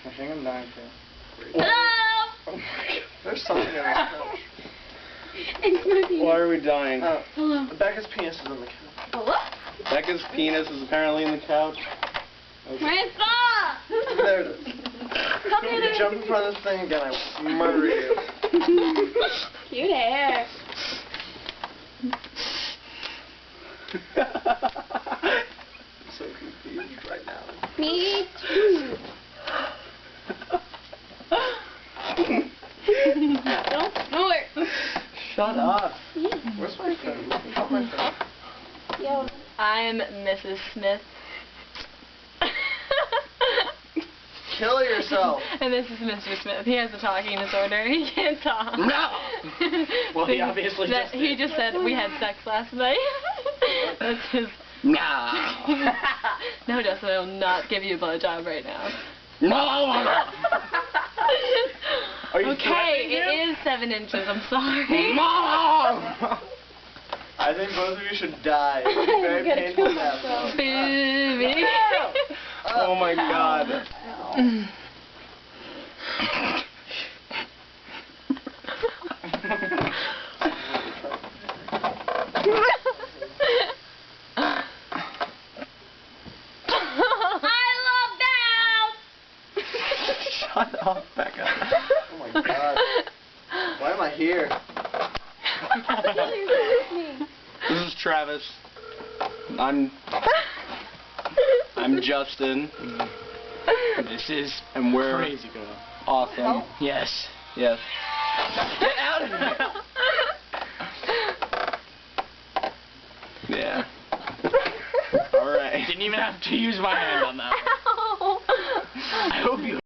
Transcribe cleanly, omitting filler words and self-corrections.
I think I'm dying too. Hello! Oh my god. There's something on the couch. It's my penis. Why are we dying? Hello. Becca's penis is on the couch. Hello? Becca's penis is apparently in the couch. Okay. Grandpa! There it is. Come If here. you jump in front of this thing again, I will murder you. Cute hair. I'm so confused right now. Me too. Don't snort. Shut up. Where's my phone? Oh, my phone. Yo. I'm Mrs. Smith. Kill yourself. And this is Mr. Smith. He has a talking disorder. He can't talk. No! Well, he obviously just did. He just said we had sex last night. That's his... No! No, Justin, I will not give you a blowjob right now. No! Are you Okay, threatening him? it is 7 inches. I'm sorry. No! I think both of you should die. It's a very gonna painful kill death. myself. Baby. Oh my god. Shut up, Becca. Oh my god. Why am I here? This is Travis. I'm Justin. This is And we're Crazy Girl. awesome. Yes. Yes. Get out of here. Yeah. Alright. Didn't even have to use my hand on that. Ow. I hope you